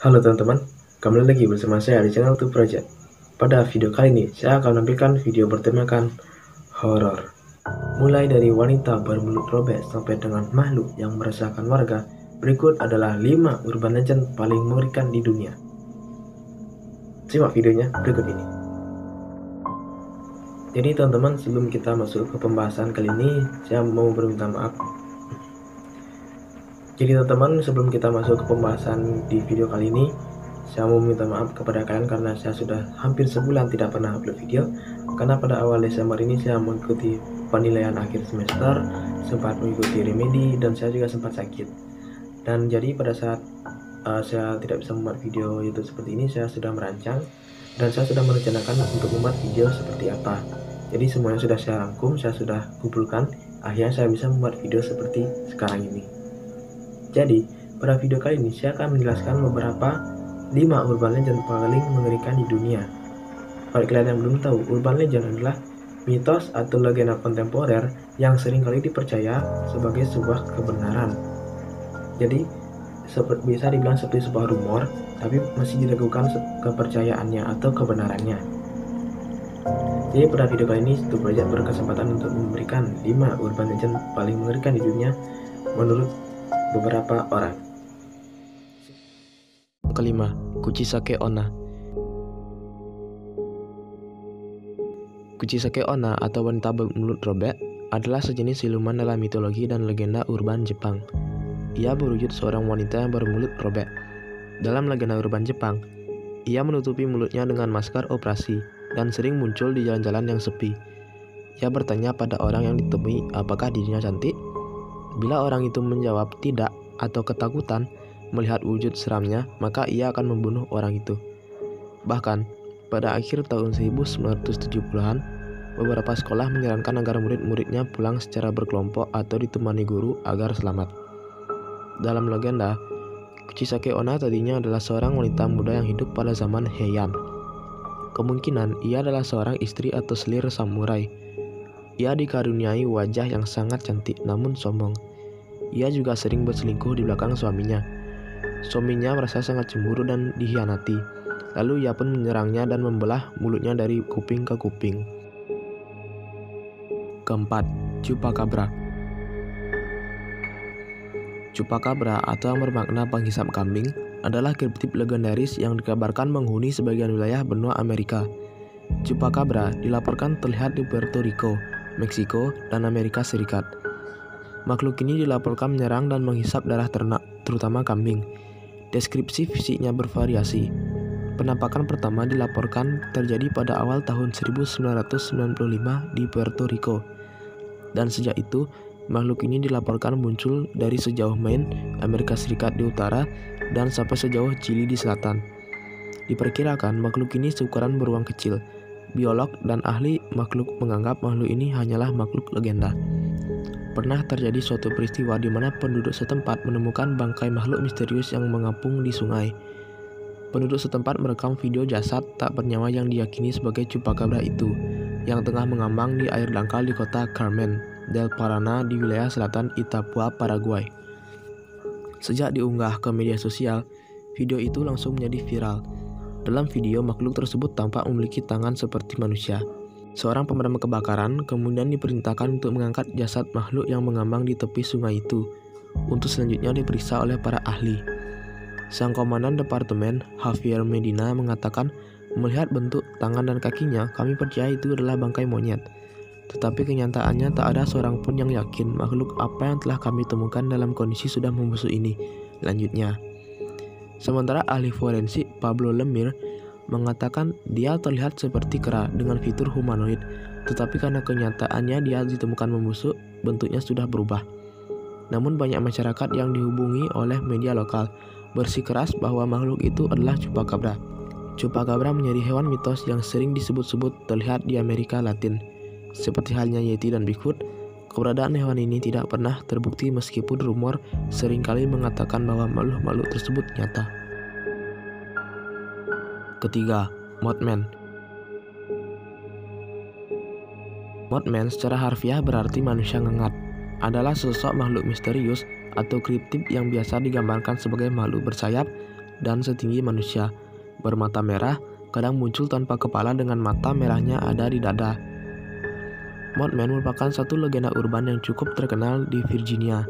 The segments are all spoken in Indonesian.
Halo teman-teman, kembali lagi bersama saya di channel 2 Project. Pada video kali ini, saya akan menampilkan video bertemakan horor. Mulai dari wanita bermulut robek sampai dengan makhluk yang meresahkan warga, berikut adalah 5 urban legend paling mengerikan di dunia. Simak videonya berikut ini. Jadi teman-teman, sebelum kita masuk ke pembahasan kali ini, saya mau berminta maaf. Jadi teman-teman, sebelum kita masuk ke pembahasan di video kali ini, saya mau minta maaf kepada kalian karena saya sudah hampir sebulan tidak pernah upload video. Karena pada awal Desember ini saya mengikuti penilaian akhir semester, sempat mengikuti remedi, dan saya juga sempat sakit. Dan jadi pada saat saya tidak bisa membuat video YouTube seperti ini, saya sudah merancang dan saya sudah merencanakan untuk membuat video seperti apa. Jadi semuanya sudah saya rangkum, saya sudah kumpulkan, akhirnya saya bisa membuat video seperti sekarang ini. Jadi pada video kali ini saya akan menjelaskan beberapa 5 urban legend paling mengerikan di dunia. Bagi kalian yang belum tahu, urban legend adalah mitos atau legenda kontemporer yang seringkali dipercaya sebagai sebuah kebenaran. Jadi bisa dibilang seperti sebuah rumor, tapi masih diragukan kepercayaannya atau kebenarannya. Jadi pada video kali ini, Stu Project berkesempatan untuk memberikan 5 urban legend paling mengerikan di dunia menurut beberapa orang. Kelima, Kuchisake Onna. Kuchisake Onna atau wanita bermulut robek adalah sejenis siluman dalam mitologi dan legenda urban Jepang. Ia berwujud seorang wanita yang bermulut robek. Dalam legenda urban Jepang, ia menutupi mulutnya dengan masker operasi dan sering muncul di jalan-jalan yang sepi. Ia bertanya pada orang yang ditemui apakah dirinya cantik. Bila orang itu menjawab tidak atau ketakutan melihat wujud seramnya, maka ia akan membunuh orang itu. Bahkan, pada akhir tahun 1970-an, beberapa sekolah menyarankan agar murid-muridnya pulang secara berkelompok atau ditemani guru agar selamat. Dalam legenda, Kuchisake Onna tadinya adalah seorang wanita muda yang hidup pada zaman Heian. Kemungkinan ia adalah seorang istri atau selir samurai. Ia dikaruniai wajah yang sangat cantik namun sombong. Ia juga sering berselingkuh di belakang suaminya. Suaminya merasa sangat cemburu dan dikhianati. Lalu ia pun menyerangnya dan membelah mulutnya dari kuping ke kuping. Keempat, Chupacabra. Chupacabra atau yang bermakna penghisap kambing adalah kriptid legendaris yang dikabarkan menghuni sebagian wilayah benua Amerika. Chupacabra dilaporkan terlihat di Puerto Rico, Meksiko, dan Amerika Serikat. Makhluk ini dilaporkan menyerang dan menghisap darah ternak, terutama kambing. Deskripsi fisiknya bervariasi. Penampakan pertama dilaporkan terjadi pada awal tahun 1995 di Puerto Rico. Dan sejak itu, makhluk ini dilaporkan muncul dari sejauh Maine, Amerika Serikat di utara, dan sampai sejauh Chili di selatan. Diperkirakan makhluk ini seukuran beruang kecil. Biolog dan ahli makhluk menganggap makhluk ini hanyalah makhluk legenda. Pernah terjadi suatu peristiwa di mana penduduk setempat menemukan bangkai makhluk misterius yang mengapung di sungai. Penduduk setempat merekam video jasad tak bernyawa yang diyakini sebagai Chupacabra itu, yang tengah mengambang di air dangkal di kota Carmen del Paraná di wilayah selatan Itapúa, Paraguay. Sejak diunggah ke media sosial, video itu langsung menjadi viral. Dalam video, makhluk tersebut tampak memiliki tangan seperti manusia. Seorang pemadam kebakaran kemudian diperintahkan untuk mengangkat jasad makhluk yang mengambang di tepi sungai itu, untuk selanjutnya diperiksa oleh para ahli. Sang komandan departemen, Javier Medina, mengatakan, melihat bentuk tangan dan kakinya, kami percaya itu adalah bangkai monyet. Tetapi kenyataannya tak ada seorang pun yang yakin makhluk apa yang telah kami temukan dalam kondisi sudah membusuk ini, lanjutnya. Sementara ahli forensik Pablo Lemire mengatakan dia terlihat seperti kera dengan fitur humanoid, tetapi karena kenyataannya dia ditemukan membusuk, bentuknya sudah berubah. Namun banyak masyarakat yang dihubungi oleh media lokal bersikeras bahwa makhluk itu adalah Chupacabra. Chupacabra menjadi hewan mitos yang sering disebut-sebut terlihat di Amerika Latin. Seperti halnya Yeti dan Bigfoot, keberadaan hewan ini tidak pernah terbukti meskipun rumor seringkali mengatakan bahwa makhluk-makhluk tersebut nyata. Ketiga, Mothman. Mothman secara harfiah berarti manusia ngengat. Adalah sosok makhluk misterius atau kriptid yang biasa digambarkan sebagai makhluk bersayap dan setinggi manusia, bermata merah, kadang muncul tanpa kepala dengan mata merahnya ada di dada. Mothman merupakan satu legenda urban yang cukup terkenal di Virginia,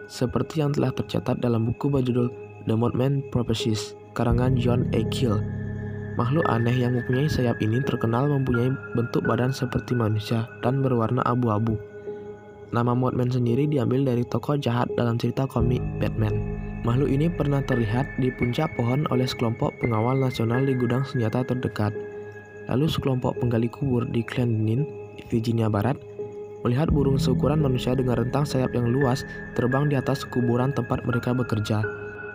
seperti yang telah tercatat dalam buku berjudul The Mothman Prophecies, karangan John A. Keel. Makhluk aneh yang mempunyai sayap ini terkenal mempunyai bentuk badan seperti manusia dan berwarna abu-abu. Nama Mothman sendiri diambil dari tokoh jahat dalam cerita komik Batman. Makhluk ini pernah terlihat di puncak pohon oleh sekelompok pengawal nasional di gudang senjata terdekat. Lalu sekelompok penggali kubur di Clendenin, Virginia Barat, melihat burung seukuran manusia dengan rentang sayap yang luas terbang di atas kuburan tempat mereka bekerja.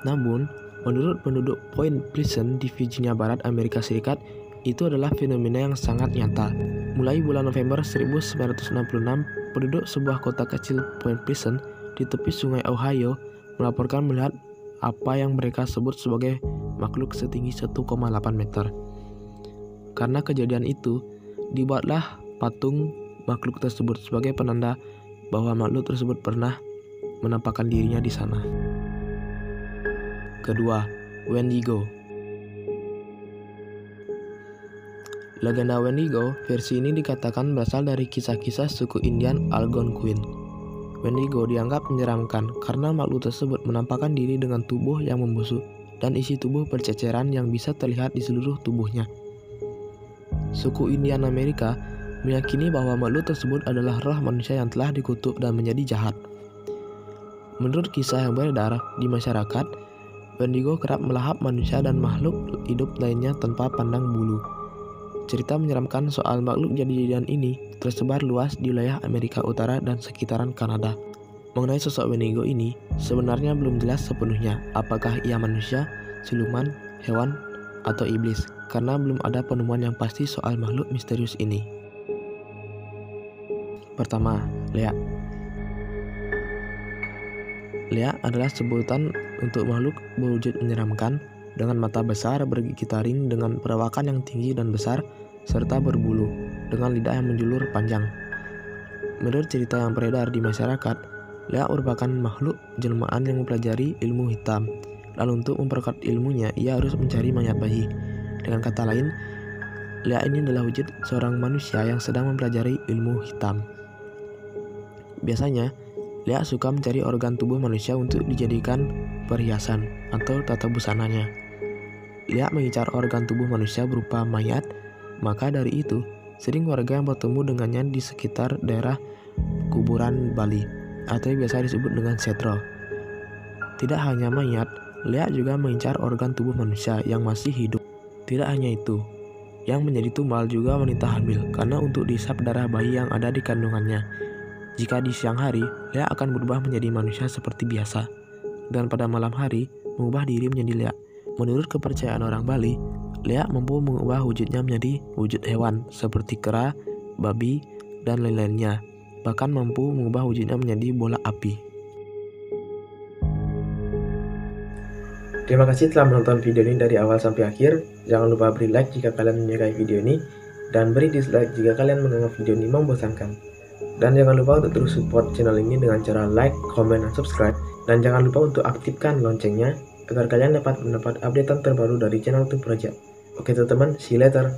Namun, menurut penduduk Point Pleasant di Virginia Barat, Amerika Serikat, itu adalah fenomena yang sangat nyata. Mulai bulan November 1966, penduduk sebuah kota kecil Point Pleasant di tepi sungai Ohio melaporkan melihat apa yang mereka sebut sebagai makhluk setinggi 1,8 meter. Karena kejadian itu, dibuatlah patung makhluk tersebut sebagai penanda bahwa makhluk tersebut pernah menampakkan dirinya di sana. Kedua, Wendigo. Legenda Wendigo, versi ini dikatakan berasal dari kisah-kisah suku Indian Algonquin. Wendigo dianggap menyeramkan karena makhluk tersebut menampakkan diri dengan tubuh yang membusuk dan isi tubuh berceceran yang bisa terlihat di seluruh tubuhnya. Suku Indian Amerika meyakini bahwa makhluk tersebut adalah roh manusia yang telah dikutuk dan menjadi jahat. Menurut kisah yang beredar di masyarakat, Wendigo kerap melahap manusia dan makhluk hidup lainnya tanpa pandang bulu. Cerita menyeramkan soal makhluk jadi-jadian ini tersebar luas di wilayah Amerika Utara dan sekitaran Kanada. Mengenai sosok Wendigo ini, sebenarnya belum jelas sepenuhnya apakah ia manusia, siluman, hewan, atau iblis, karena belum ada penemuan yang pasti soal makhluk misterius ini. Pertama, Lea. Lea adalah sebutan untuk makhluk berwujud menyeramkan dengan mata besar bergigi taring dengan perawakan yang tinggi dan besar serta berbulu dengan lidah yang menjulur panjang. Menurut cerita yang beredar di masyarakat, Lea merupakan makhluk jelmaan yang mempelajari ilmu hitam. Lalu untuk memperkuat ilmunya, ia harus mencari mayat bayi. Dengan kata lain, Lea ini adalah wujud seorang manusia yang sedang mempelajari ilmu hitam. Biasanya, Lea suka mencari organ tubuh manusia untuk dijadikan perhiasan atau tata busananya. Lea mengincar organ tubuh manusia berupa mayat, maka dari itu, sering warga yang bertemu dengannya di sekitar daerah kuburan Bali, atau biasa disebut dengan setro. Tidak hanya mayat, Lea juga mengincar organ tubuh manusia yang masih hidup. Tidak hanya itu, yang menjadi tumbal juga wanita hamil karena untuk dihisap darah bayi yang ada di kandungannya. Jika di siang hari, Lea akan berubah menjadi manusia seperti biasa, dan pada malam hari mengubah diri menjadi Lea. Menurut kepercayaan orang Bali, Lea mampu mengubah wujudnya menjadi wujud hewan seperti kera, babi, dan lain-lainnya. Bahkan mampu mengubah wujudnya menjadi bola api. Terima kasih telah menonton video ini dari awal sampai akhir. Jangan lupa beri like jika kalian menyukai video ini, dan beri dislike jika kalian menganggap video ini membosankan. Dan jangan lupa untuk terus support channel ini dengan cara like, comment, dan subscribe. Dan jangan lupa untuk aktifkan loncengnya agar kalian dapat mendapat updatean terbaru dari channel 2 Project. Oke teman-teman, see you later.